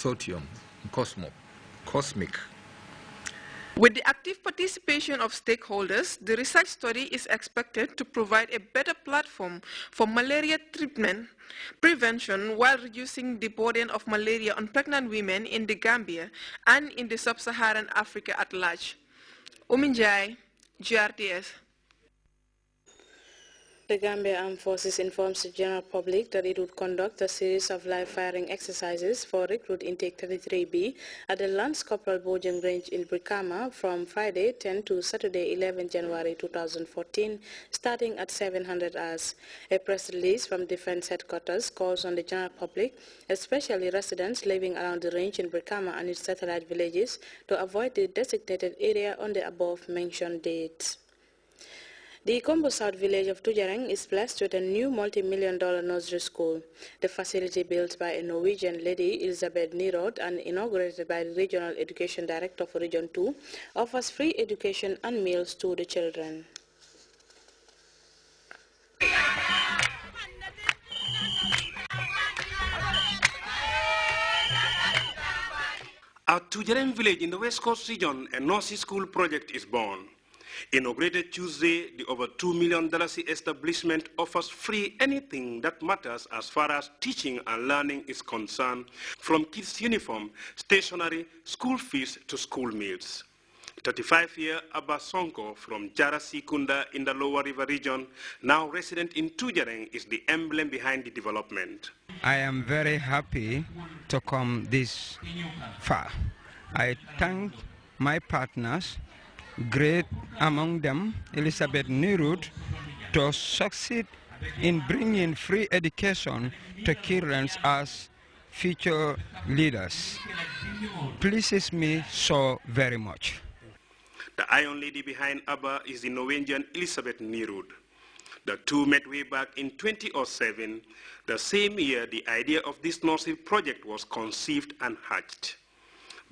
consortium, cosmic. With the active participation of stakeholders, the research study is expected to provide a better platform for malaria treatment, prevention, while reducing the burden of malaria on pregnant women in the Gambia and in the sub-Saharan Africa at large. Uminjai, GRTS. The Gambia Armed Forces informs the general public that it would conduct a series of live firing exercises for Recruit Intake 33B at the Lance Corporal Bojang Range in Brikama from Friday 10 to Saturday 11 January 2014, starting at 700 hours. A press release from Defense Headquarters calls on the general public, especially residents living around the range in Brikama and its satellite villages, to avoid the designated area on the above-mentioned dates. The Combo South village of Tujareng is blessed with a new multi-million-dollar nursery school. The facility, built by a Norwegian lady, Elizabeth Nirod, and inaugurated by the Regional Education Director for Region 2, offers free education and meals to the children. At Tujareng village in the West Coast region, a nursery school project is born. Inaugurated Tuesday, the over $2 million establishment offers free anything that matters as far as teaching and learning is concerned, from kids' uniform, stationery, school fees to school meals. 35-year Abba Sonko from Jara Sikunda in the Lower River region, now resident in Tujareng, is the emblem behind the development. I am very happy to come this far. I thank my partners, great among them Elizabeth Nirud, to succeed in bringing free education to children as future leaders. Pleases me so very much. The Iron Lady behind Abba is the Norwegian Elizabeth Nirud. The two met way back in 2007, the same year the idea of this nursery project was conceived and hatched.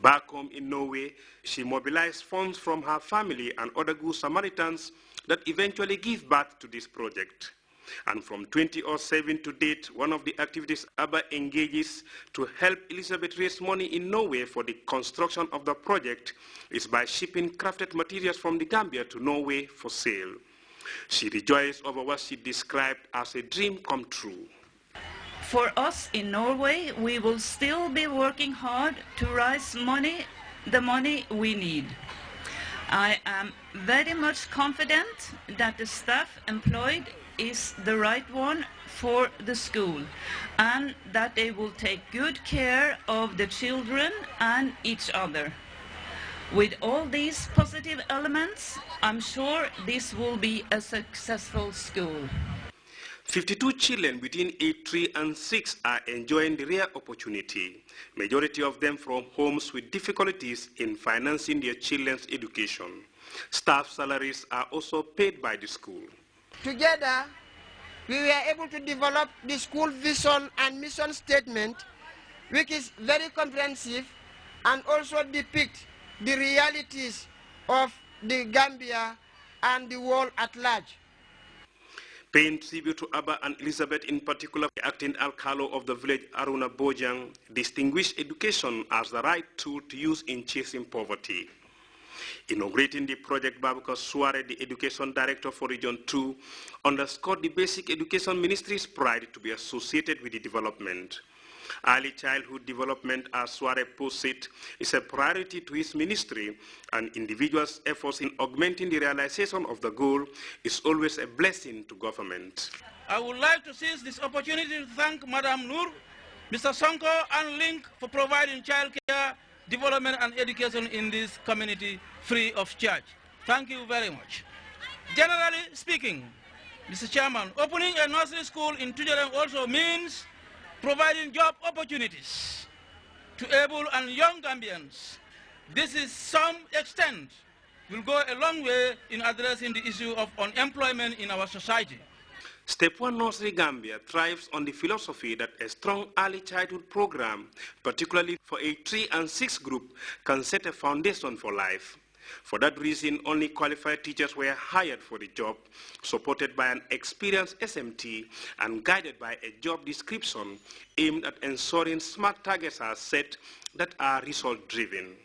Back home in Norway, she mobilized funds from her family and other good Samaritans that eventually give birth to this project. And from 2007 to date, one of the activities ABBA engages to help Elizabeth raise money in Norway for the construction of the project is by shipping crafted materials from the Gambia to Norway for sale. She rejoiced over what she described as a dream come true. For us in Norway, we will still be working hard to raise money, the money we need. I am very much confident that the staff employed is the right one for the school and that they will take good care of the children and each other. With all these positive elements, I'm sure this will be a successful school. 52 children between age 3 and 6 are enjoying the rare opportunity, majority of them from homes with difficulties in financing their children's education. Staff salaries are also paid by the school. Together, we were able to develop the school vision and mission statement, which is very comprehensive and also depict the realities of the Gambia and the world at large. Paying tribute to Abba and Elizabeth in particular, the acting alcalo of the village, Aruna Bojang, distinguished education as the right tool to use in chasing poverty. Inaugurating the project, Babacar Suare, the education director for Region 2, underscored the basic education ministry's pride to be associated with the development. Early childhood development, as Suare puts it, is a priority to his ministry, and individuals' efforts in augmenting the realization of the goal is always a blessing to government. I would like to seize this opportunity to thank Madam Noor, Mr. Sonko and Link for providing childcare, development and education in this community free of charge. Thank you very much. Generally speaking, Mr. Chairman, opening a nursery school in Tujareng also means providing job opportunities to able and young Gambians. This is some extent will go a long way in addressing the issue of unemployment in our society. Step 1 Nursery Gambia thrives on the philosophy that a strong early childhood program, particularly for age 3 and 6 group, can set a foundation for life. For that reason, only qualified teachers were hired for the job, supported by an experienced SMT and guided by a job description aimed at ensuring smart targets are set that are result-driven.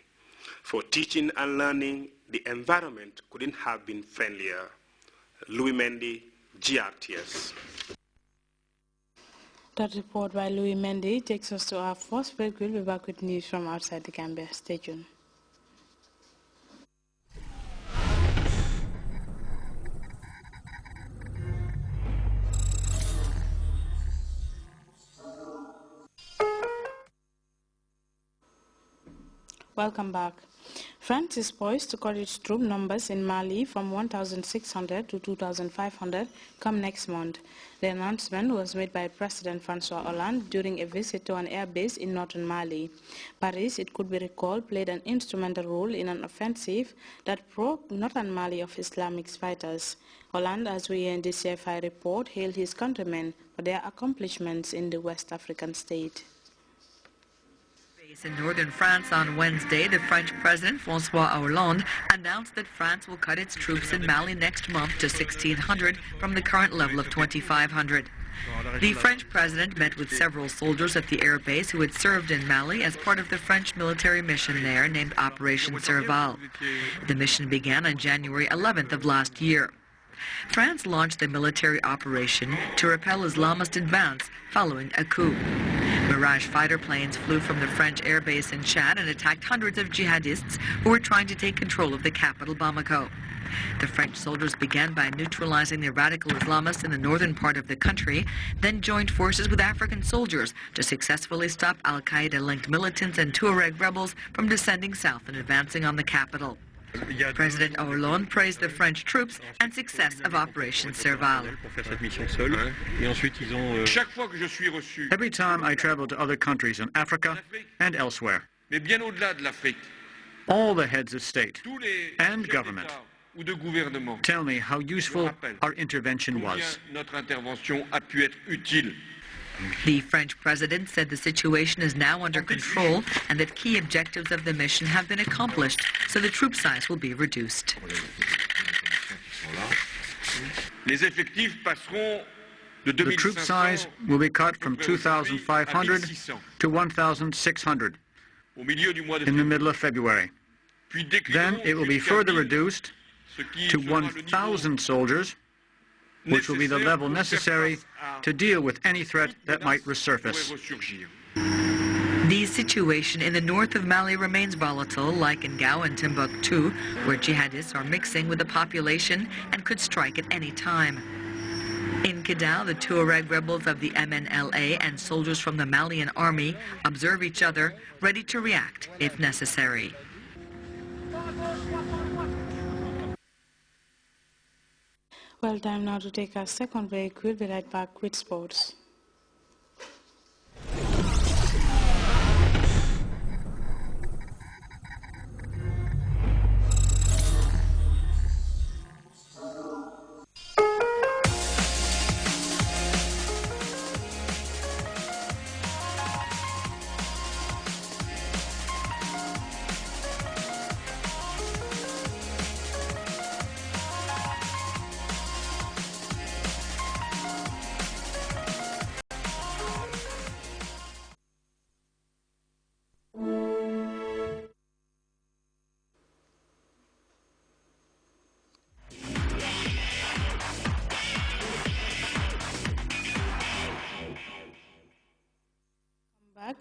For teaching and learning, the environment couldn't have been friendlier. Louis Mendy, GRTS. That report by Louis Mendy takes us to our first break. We'll be back with news from outside the Gambia. Stay tuned. Welcome back. France is poised to cut its troop numbers in Mali from 1,600 to 2,500 come next month. The announcement was made by President François Hollande during a visit to an airbase in northern Mali. Paris, it could be recalled, played an instrumental role in an offensive that broke northern Mali of Islamic fighters. Hollande, as we in this CFI report, hailed his countrymen for their accomplishments in the West African state. In northern France on Wednesday, the French President François Hollande announced that France will cut its troops in Mali next month to 1,600 from the current level of 2,500. The French President met with several soldiers at the air base who had served in Mali as part of the French military mission there named Operation Serval. The mission began on January 11th of last year. France launched the military operation to repel Islamist advance following a coup. Mirage fighter planes flew from the French airbase in Chad and attacked hundreds of jihadists who were trying to take control of the capital, Bamako. The French soldiers began by neutralizing the radical Islamists in the northern part of the country, then joined forces with African soldiers to successfully stop al-Qaeda-linked militants and Tuareg rebels from descending south and advancing on the capital. President Hollande praised the French troops and success of Operation Serval. Every time I travel to other countries in Africa and elsewhere, all the heads of state and government tell me how useful our intervention was. The French president said the situation is now under control and that key objectives of the mission have been accomplished, so the troop size will be reduced. The troop size will be cut from 2,500 to 1,600 in the middle of February. Then it will be further reduced to 1,000 soldiers, which will be the level necessary to deal with any threat that might resurface. The situation in the north of Mali remains volatile, like in Gao and Timbuktu, where jihadists are mixing with the population and could strike at any time. In Kidal, the Tuareg rebels of the MNLA and soldiers from the Malian army observe each other, ready to react if necessary. Well, time now to take our second break. We'll be right back with sports.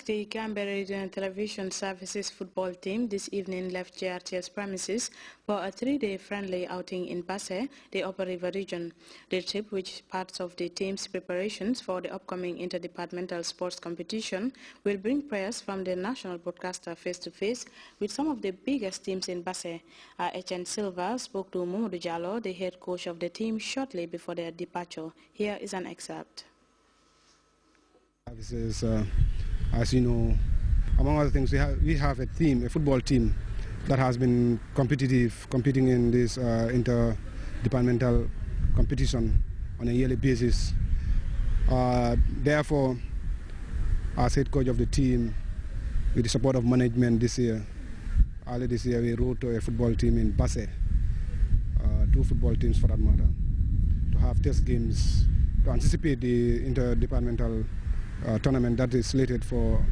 The Gambia Radio and Television Services football team this evening left GRTS premises for a 3-day friendly outing in Basse, the Upper River region. The trip, which is part of the team's preparations for the upcoming interdepartmental sports competition, will bring players from the national broadcaster face-to-face with some of the biggest teams in Basse. HN Silva spoke to Mamadou Diallo, the head coach of the team, shortly before their departure. Here is an excerpt. As you know, among other things, we have a football team that has been competing in this interdepartmental competition on a yearly basis. Therefore, as head coach of the team, with the support of management this year, earlier this year we wrote to a football team in Basse, 2 football teams for that matter, to have test games to anticipate the interdepartmental tournament that is slated for